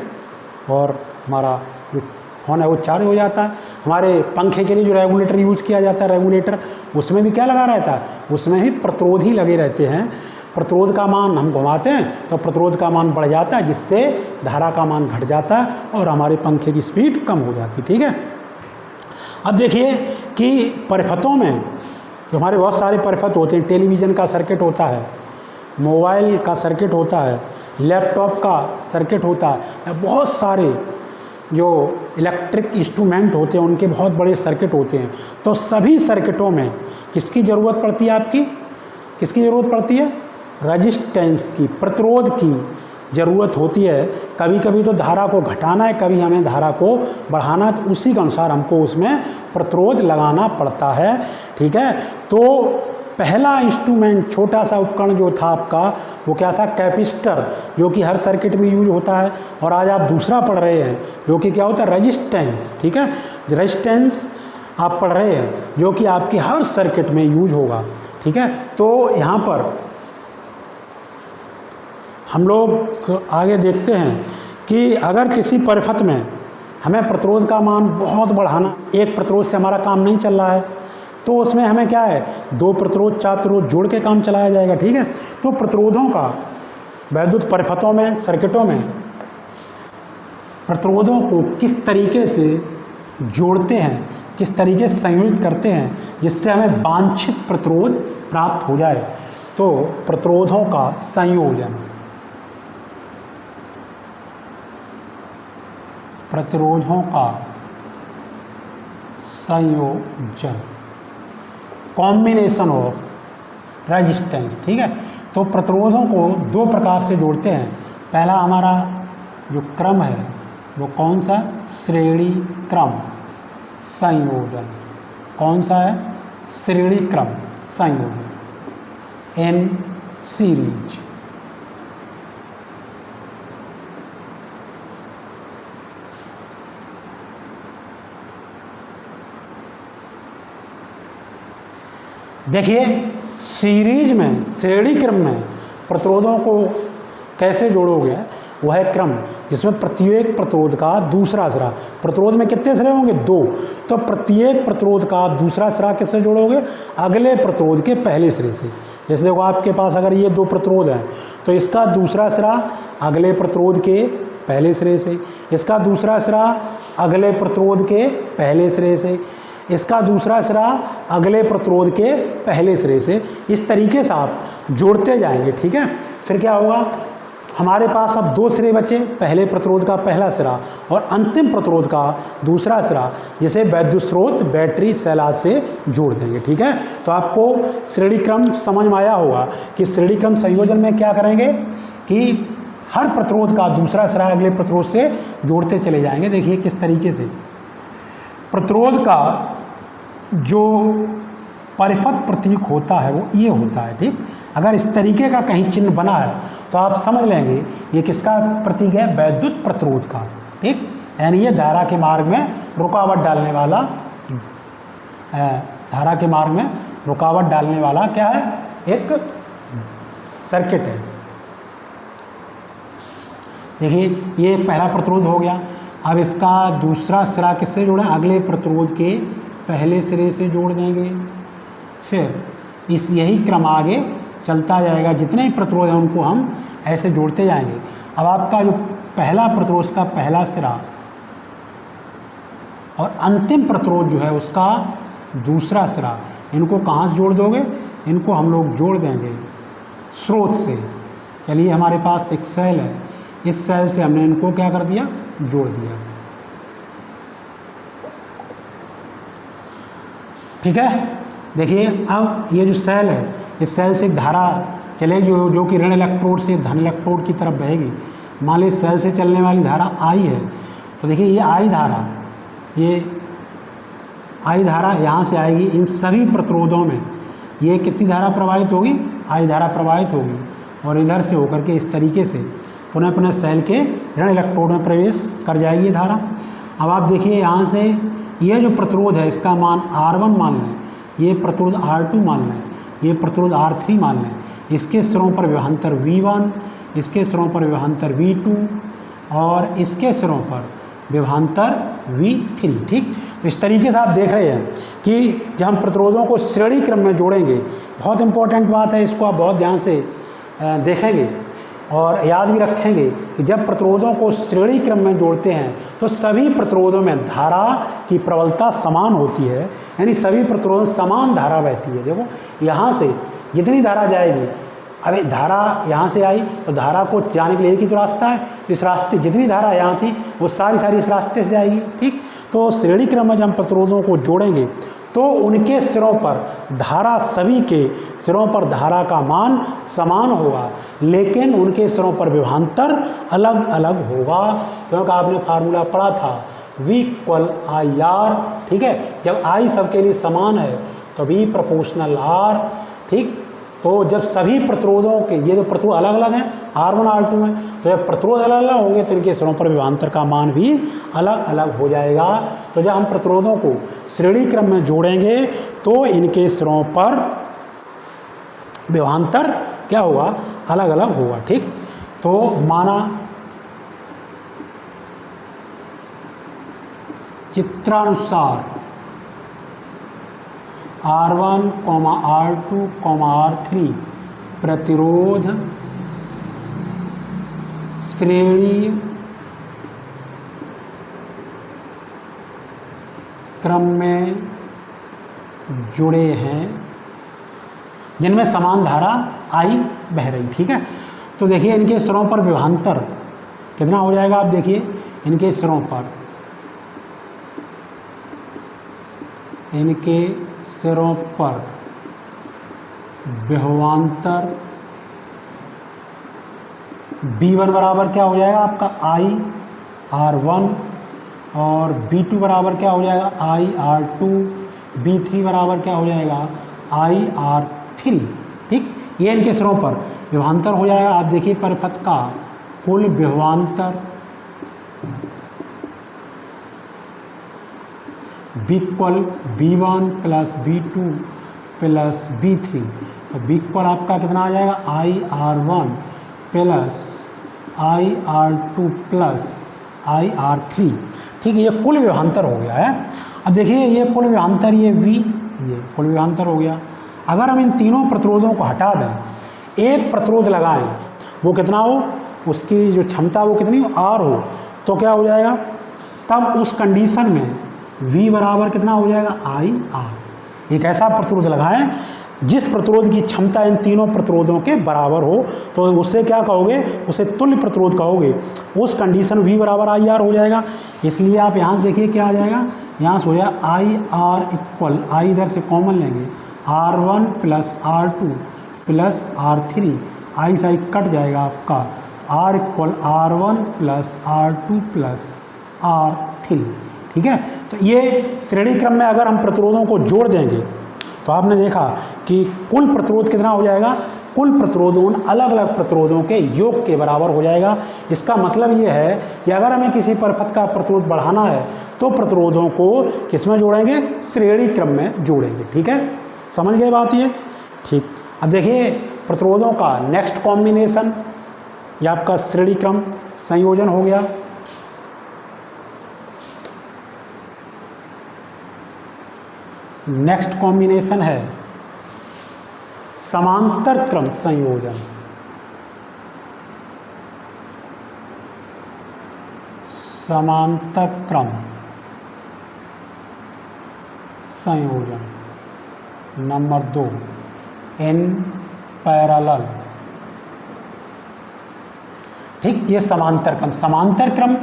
और हमारा जो फ़ोन है वो चार्ज हो जाता है। हमारे पंखे के लिए जो रेगुलेटर यूज किया जाता है, रेगुलेटर, उसमें भी क्या लगा रहता है, उसमें भी प्रतिरोध ही लगे रहते हैं। प्रतिरोध का मान हम घुमाते हैं तो प्रतिरोध का मान बढ़ जाता है, जिससे धारा का मान घट जाता है और हमारे पंखे की स्पीड कम हो जाती है। ठीक है, अब देखिए कि परिपथों में जो हमारे बहुत सारे परिपथ होते हैं, टेलीविज़न का सर्किट होता है, मोबाइल का सर्किट होता है, लैपटॉप का सर्किट होता है, बहुत सारे जो इलेक्ट्रिक इंस्ट्रूमेंट होते हैं उनके बहुत बड़े सर्किट होते हैं, तो सभी सर्किटों में किसकी ज़रूरत पड़ती है? आपकी किसकी ज़रूरत पड़ती है? रेजिस्टेंस की, प्रतिरोध की ज़रूरत होती है। कभी कभी तो धारा को घटाना है, कभी हमें धारा को बढ़ाना है, तो उसी के अनुसार हमको उसमें प्रतिरोध लगाना पड़ता है। ठीक है, तो पहला इंस्ट्रूमेंट, छोटा सा उपकरण जो था आपका, वो क्या था? कैपेसिटर, जो कि हर सर्किट में यूज होता है। और आज आप दूसरा पढ़ रहे हैं जो कि क्या होता है? रेजिस्टेंस। ठीक है, रेजिस्टेंस आप पढ़ रहे हैं जो कि आपके हर सर्किट में यूज होगा। ठीक है, तो यहाँ पर हम लोग आगे देखते हैं कि अगर किसी परिपथ में हमें प्रतिरोध का मान बहुत बढ़ाना, एक प्रतिरोध से हमारा काम नहीं चल रहा है, तो उसमें हमें क्या है? 2 प्रतिरोध 4 प्रतिरोध जोड़ के काम चलाया जाएगा। ठीक है, तो प्रतिरोधों का वैद्युत परिपथों में, सर्किटों में प्रतिरोधों को किस तरीके से जोड़ते हैं, किस तरीके से संयोजित करते हैं जिससे हमें वांछित प्रतिरोध प्राप्त हो जाए। तो प्रतिरोधों का संयोजन, प्रतिरोधों का संयोजन, कॉम्बिनेशन ऑफ रेजिस्टेंस। ठीक है, तो प्रतिरोधों को 2 प्रकार से जोड़ते हैं। पहला हमारा जो क्रम है वो कौन सा? श्रेणी क्रम संयोजन। कौन सा है? श्रेणी क्रम संयोजन, इन सीरीज। देखिए, सीरीज में, श्रेणी क्रम में प्रतिरोधों को कैसे जोड़ोगे? वह है क्रम जिसमें प्रत्येक प्रतिरोध का दूसरा सिरा, प्रतिरोध में कितने सिरे होंगे? 2। तो प्रत्येक प्रतिरोध का दूसरा सिरा किससे जोड़ोगे? अगले प्रतिरोध के पहले सिरे से। जैसे देखो, आपके पास अगर ये 2 प्रतिरोध हैं तो इसका दूसरा सिरा अगले प्रतिरोध के पहले सिरे से, इसका दूसरा सिरा अगले प्रतिरोध के पहले सिरे से, इसका दूसरा सिरा अगले प्रतिरोध के पहले सिरे से। इस तरीके से आप जोड़ते जाएंगे। ठीक है, फिर क्या होगा? हमारे पास अब 2 सिरे बचे, पहले प्रतिरोध का पहला सिरा और अंतिम प्रतिरोध का दूसरा सिरा, जिसे विद्युत स्रोत, बैटरी, सेल आदि से जोड़ देंगे। ठीक है, तो आपको श्रेणी क्रम समझ में आया होगा कि श्रेणी क्रम संयोजन में क्या करेंगे कि हर प्रतिरोध का दूसरा सिरा अगले प्रतिरोध से जोड़ते चले जाएंगे। देखिए किस तरीके से प्रतिरोध का जो परिपथ प्रतीक होता है वो ये होता है। ठीक, अगर इस तरीके का कहीं चिन्ह बना है तो आप समझ लेंगे ये किसका प्रतीक है? वैद्युत प्रतिरोध का। ठीक, यानी ये धारा के मार्ग में रुकावट डालने वाला, धारा के मार्ग में रुकावट डालने वाला क्या है? एक सर्किट है। देखिए, ये पहला प्रतिरोध हो गया। अब इसका दूसरा सिरा किससे जोड़ें? अगले प्रतिरोध के पहले सिरे से जोड़ देंगे। फिर इस यही क्रम आगे चलता जाएगा, जितने ही प्रतिरोध हैं उनको हम ऐसे जोड़ते जाएंगे। अब आपका जो पहला प्रतिरोध का पहला सिरा और अंतिम प्रतिरोध जो है उसका दूसरा सिरा, इनको कहाँ से जोड़ दोगे? इनको हम लोग जोड़ देंगे स्रोत से। चलिए, हमारे पास एक सेल है, इस सेल से हमने इनको क्या कर दिया? जोड़ दिया। ठीक है, देखिए अब ये जो सेल है, इस सेल से धारा चलेगी जो कि ऋण इलेक्ट्रोड से धन इलेक्ट्रोड की तरफ बहेगी। मान लीजिए सेल से चलने वाली धारा आई है, तो देखिए ये आई धारा, ये आई धारा यहाँ से आएगी। इन सभी प्रतिरोधों में ये कितनी धारा प्रवाहित होगी? आई धारा प्रवाहित होगी और इधर से होकर के इस तरीके से पुनः पुनः सेल के ऋण इलेक्ट्रोड में प्रवेश कर जाएगी ये धारा। अब आप देखिए यहाँ से ये जो प्रतिरोध है इसका मान R1 मान लें, ये प्रतिरोध R2 मान लें, ये प्रतिरोध R3 मान लें। इसके सिरों पर विभवांतर V1, इसके सिरों पर विभवांतर V2 और इसके सिरों पर विभवांतर V3। ठीक, तो इस तरीके से आप देख रहे हैं कि जब हम प्रतिरोधों को श्रेणी क्रम में जोड़ेंगे, बहुत इंपॉर्टेंट बात है, इसको आप बहुत ध्यान से देखेंगे और याद भी रखेंगे कि जब प्रतिरोधों को श्रेणी क्रम में जोड़ते हैं तो सभी प्रतिरोधों में धारा की प्रबलता समान होती है, यानी सभी प्रतिरोधों में समान धारा बहती है। देखो यहाँ से जितनी धारा जाएगी अभी धारा यहाँ से आई तो धारा को जाने के लिए एक ही तो रास्ता है, इस रास्ते जितनी धारा यहाँ थी वो सारी इस रास्ते से जाएगी। ठीक, तो श्रेणी क्रम में जब हम प्रतिरोधों को जोड़ेंगे तो उनके सिरों पर धारा, सभी के सिरों पर धारा का मान समान होगा, लेकिन उनके सिरों पर विभवांतर अलग अलग होगा, क्योंकि आपने फार्मूला पढ़ा था V = IR। ठीक है, जब I सबके लिए समान है तो V प्रोपोर्शनल R। ठीक, तो जब सभी प्रतिरोधों के, ये तो प्रतिरोध अलग अलग हैं R1 R2 में, तो जब प्रतिरोध अलग अलग होंगे तो इनके सिरों पर विभवांतर का मान भी अलग अलग हो जाएगा। तो जब हम प्रतिरोधों को श्रेणी क्रम में जोड़ेंगे तो इनके सिरों पर विभवांतर क्या होगा, अलग अलग होगा। ठीक, तो माना चित्रानुसार R1, R2, R3 प्रतिरोध श्रेणी क्रम में जुड़े हैं जिनमें समान धारा I बह रही। ठीक है, तो देखिए इनके सिरों पर विभवांतर कितना हो जाएगा, आप देखिए इनके सिरों पर विभवांतर B1 बराबर क्या हो जाएगा आपका IR1, और B2 बराबर क्या हो जाएगा IR2, B3 बराबर क्या हो जाएगा IR3। ठीक, ये इनके सिरों पर विभवांतर हो जाएगा। आप देखिए परिपथ का कुल विभवांतर B = B1 + B2 + B3, तो B = आपका कितना आ जाएगा IR1 + IR2 + IR3। ठीक है, ये कुल विभवांतर हो गया है। अब देखिए ये कुल विभवांतर, ये V, ये कुल विभवांतर हो गया। अगर हम इन तीनों प्रतिरोधों को हटा दें, एक प्रतिरोध लगाएं, वो कितना हो, उसकी जो क्षमता वो कितनी हो, R हो, तो क्या हो जाएगा, तब उस कंडीशन में V बराबर कितना हो जाएगा IR। एक ऐसा प्रतिरोध लगाएं जिस प्रतिरोध की क्षमता इन तीनों प्रतिरोधों के बराबर हो, तो उससे क्या कहोगे, उसे तुल्य प्रतिरोध कहोगे। उस कंडीशन V बराबर IR हो जाएगा। इसलिए आप यहाँ देखिए क्या आ जाएगा, यहाँ से हो जाएगा IR = I इधर से कॉमन लेंगे R1 + R2 + R3, I से I कट जाएगा आपका, R = R1 + R2 + R3। ठीक है, तो ये श्रेणी क्रम में अगर हम प्रतिरोधों को जोड़ देंगे तो आपने देखा कि कुल प्रतिरोध कितना हो जाएगा, कुल प्रतिरोध उन अलग अलग प्रतिरोधों के योग के बराबर हो जाएगा। इसका मतलब ये है कि अगर हमें किसी परिपथ का प्रतिरोध बढ़ाना है तो प्रतिरोधों को किस में जोड़ेंगे, श्रेणी क्रम में जोड़ेंगे। ठीक है, समझ गए बात ये। ठीक, अब देखिए प्रतिरोधों का नेक्स्ट कॉम्बिनेशन, ये आपका श्रेणी क्रम संयोजन हो गया। नेक्स्ट कॉम्बिनेशन है समांतर क्रम संयोजन। समांतर क्रम संयोजन नंबर 2, इन पैरेलल। ठीक, ये समांतर क्रम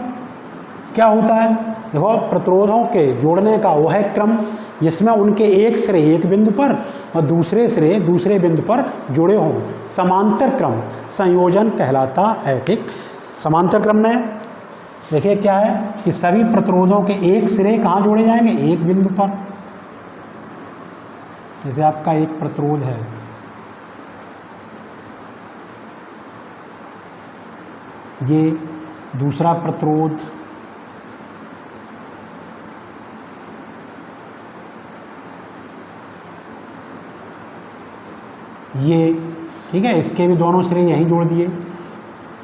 क्या होता है, देखो प्रतिरोधों के जोड़ने का वह क्रम जिसमें उनके एक सिरे एक बिंदु पर और दूसरे सिरे दूसरे बिंदु पर जुड़े हों, समांतर क्रम संयोजन कहलाता है। ठीक, समांतर क्रम में देखिए क्या है कि सभी प्रतिरोधों के एक सिरे कहाँ जोड़े जाएंगे, एक बिंदु पर। जैसे आपका एक प्रतिरोध है, ये दूसरा प्रतिरोध, ये ठीक है, इसके भी दोनों सिरे यहीं जोड़ दिए।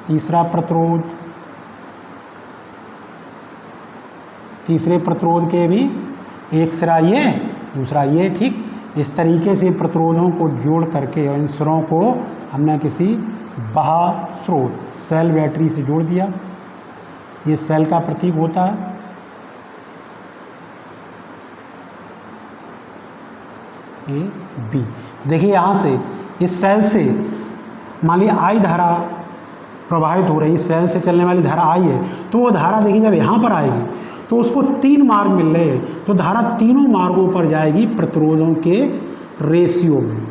तीसरा प्रतिरोध, तीसरे प्रतिरोध के भी एक सिरा ये दूसरा ये। ठीक, इस तरीके से प्रतिरोधों को जोड़ करके और इन सिरों को हमने किसी बाह्य स्रोत सेल बैटरी से जोड़ दिया। ये सेल का प्रतीक होता है। ए बी, देखिए यहाँ से इस सेल से मान लीजिए आई धारा प्रवाहित हो रही, सेल से चलने वाली धारा आई है, तो वो धारा देखिए जब यहाँ पर आएगी तो उसको 3 मार्ग मिल रहे हैं, तो धारा तीनों मार्गों पर जाएगी प्रतिरोधों के रेशियो में।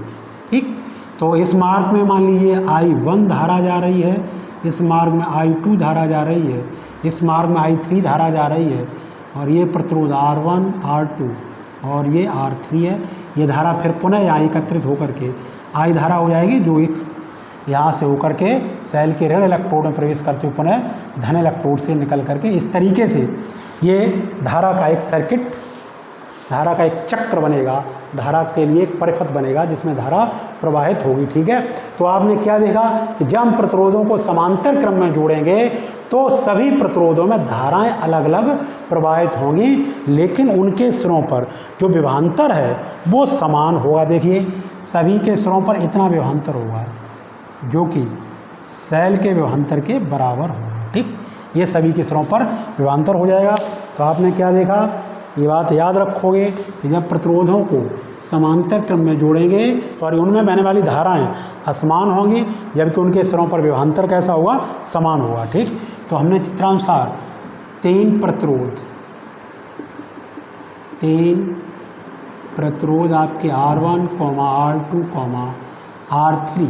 ठीक, तो इस मार्ग में मान लीजिए I1 धारा जा रही है, इस मार्ग में I2 धारा जा रही है, इस मार्ग में I3 धारा जा रही है, और ये प्रतिरोध R1 R2 और ये R3 है। ये धारा फिर पुनः यहाँ एकत्रित होकर के I धारा हो जाएगी, जो एक यहाँ से होकर के सेल के ऋण इलेक्ट्रोड में प्रवेश करते हुए पुनः धन इलेक्ट्रोड से निकल करके इस तरीके से ये धारा का एक सर्किट, धारा का एक चक्र बनेगा, धारा के लिए एक परिपथ बनेगा जिसमें धारा प्रवाहित होगी। ठीक है, तो आपने क्या देखा कि जब हम प्रतिरोधों को समांतर क्रम में जोड़ेंगे तो सभी प्रतिरोधों में धाराएं अलग अलग प्रवाहित होंगी, लेकिन उनके सिरों पर जो विभवांतर है वो समान होगा। देखिए सभी के सिरों पर इतना विभवांतर होगा जो कि सेल के विभवांतर के बराबर होगा। ठीक, ये सभी के सिरों पर विभवांतर हो जाएगा। तो आपने क्या देखा, ये बात याद रखोगे कि जब प्रतिरोधों को समांतर क्रम में जोड़ेंगे तो उनमें बहने वाली धाराएं असमान होंगी, जबकि उनके सिरों पर विभवांतर कैसा होगा, समान होगा। ठीक, तो हमने चित्रानुसार 3 प्रतिरोध आपके R1, R2, R3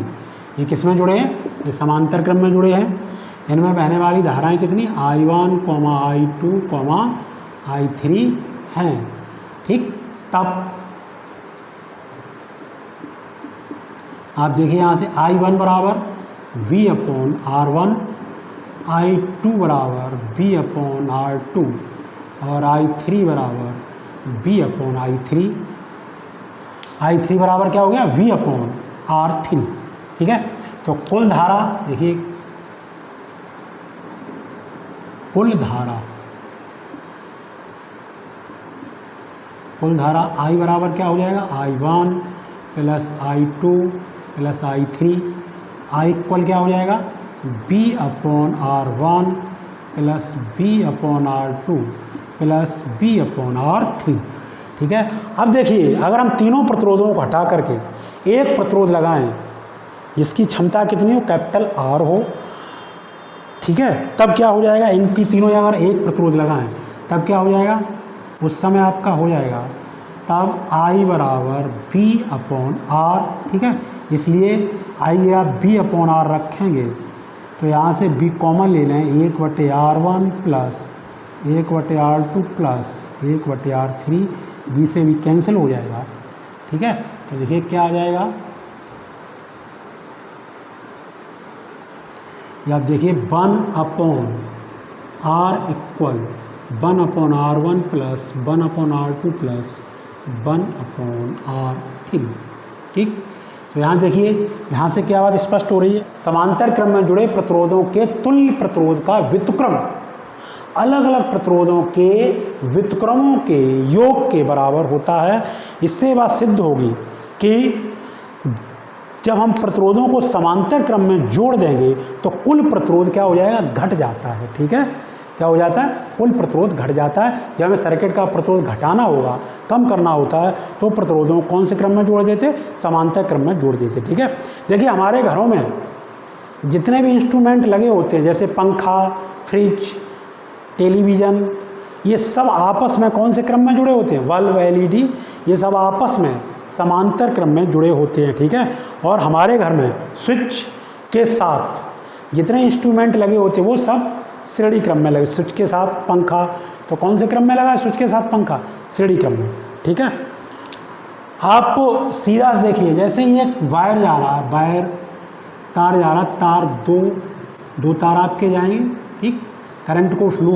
ये किस में जुड़े हैं, ये समांतर क्रम में जुड़े हैं। इनमें बहने वाली धाराएं कितनी, I1, I2, I3 हैं। ठीक, तब आप देखिए यहाँ से I1 बराबर V/R1, I2 बराबर V/R2 और I3 बराबर V/I3। I3 बराबर क्या हो गया, V/R3। ठीक है, तो कुल धारा देखिए, कुल धारा I बराबर क्या हो जाएगा, I1 plus I2 plus I3। I equal क्या हो जाएगा, V/R1 plus V/R2 plus V/R3। ठीक है, अब देखिए अगर हम तीनों प्रतिरोधों को हटा करके एक प्रतिरोध लगाएं जिसकी क्षमता कितनी हो, कैपिटल R हो, ठीक है, तब क्या हो जाएगा, इनकी तीनों अगर एक प्रतिरोध लगाएं तब क्या हो जाएगा, उस समय आपका हो जाएगा तब I बराबर V/R। ठीक है, इसलिए I आप V/R रखेंगे तो यहाँ से B कॉमन ले लें, 1/R1 plus 1/R2 plus 1/R3, B से B कैंसिल हो जाएगा। ठीक है, तो देखिए क्या आ जाएगा, ये आप देखिए 1/R equal 1/R1 plus 1/R2 plus 1/R3। ठीक, तो यहाँ देखिए, यहाँ से क्या बात स्पष्ट हो रही है, समांतर क्रम में जुड़े प्रतिरोधों के तुल्य प्रतिरोध का व्युत्क्रम अलग अलग प्रतिरोधों के व्युत्क्रमों के योग के बराबर होता है। इससे बात सिद्ध होगी कि जब हम प्रतिरोधों को समांतर क्रम में जोड़ देंगे तो कुल प्रतिरोध क्या हो जाएगा, घट जाता है। ठीक है, क्या हो जाता है, कुल प्रतिरोध घट जाता है। जब हमें सर्किट का प्रतिरोध घटाना होगा, कम करना होता है, तो प्रतिरोधों को कौन से क्रम में जोड़ देते, समांतर क्रम में जोड़ देते। ठीक है, देखिए हमारे घरों में जितने भी इंस्ट्रूमेंट लगे होते हैं, जैसे पंखा, फ्रिज, टेलीविज़न, ये सब आपस में कौन से क्रम में जुड़े होते हैं, बल्ब, LED, ये सब आपस में समांतर क्रम में जुड़े होते हैं। ठीक है, और हमारे घर में स्विच के साथ जितने इंस्ट्रूमेंट लगे होते हैं वो सब श्रेणी क्रम में लगे। स्विच के साथ पंखा, तो कौन से क्रम में लगा है, स्विच के साथ पंखा, श्रेणी क्रम में। ठीक है, आप सीधा देखिए, जैसे ही एक वायर जा रहा है, वायर तार जा रहा है, तार दो तार आपके जाएंगे। ठीक, करंट को फ्लो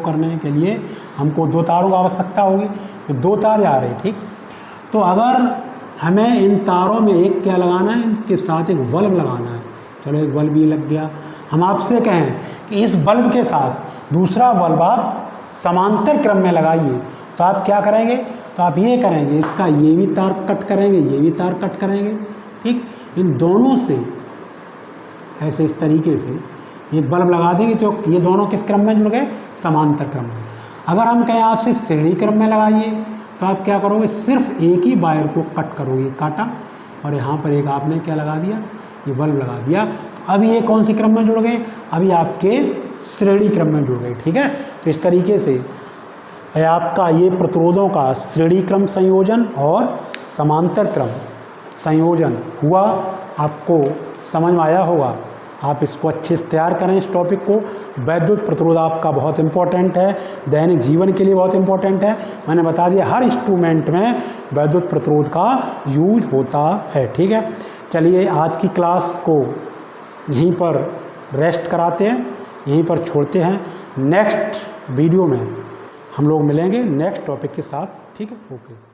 करने के लिए हमको 2 तारों की आवश्यकता होगी, तो 2 तार जा रहे हैं। ठीक, तो अगर हमें इन तारों में एक क्या लगाना है, इनके साथ एक बल्ब लगाना है, चलो एक बल्ब ये लग गया। हम आपसे कहें कि इस बल्ब के साथ दूसरा बल्ब आप समांतर क्रम में लगाइए, तो आप क्या करेंगे, तो आप ये करेंगे, इसका ये भी तार कट करेंगे, ये भी तार कट करेंगे। ठीक, इन दोनों से ऐसे इस तरीके से एक बल्ब लगा देंगे तो ये दोनों किस क्रम में जुड़ गए, समांतर क्रम में। अगर हम कहें आपसे श्रेणी क्रम में लगाइए, तो आप क्या करोगे, सिर्फ एक ही वायर को कट करोगे, काटा, और यहाँ पर एक आपने क्या लगा दिया, ये बल्ब लगा दिया। अभी ये कौन सी क्रम में जुड़ गए, अभी आपके श्रेणी क्रम में जुड़ गए। ठीक है, तो इस तरीके से आपका ये प्रतिरोधों का श्रेणी क्रम संयोजन और समांतर क्रम संयोजन हुआ, आपको समझ में आया होगा। आप इसको अच्छे से तैयार करें इस टॉपिक को। वैद्युत प्रतिरोध आपका बहुत इंपॉर्टेंट है, दैनिक जीवन के लिए बहुत इंपॉर्टेंट है। मैंने बता दिया हर इंस्ट्रूमेंट में वैद्युत प्रतिरोध का यूज होता है। ठीक है, चलिए आज की क्लास को यहीं पर रेस्ट कराते हैं, यहीं पर छोड़ते हैं। नेक्स्ट वीडियो में हम लोग मिलेंगे नेक्स्ट टॉपिक के साथ। ठीक है, ओके।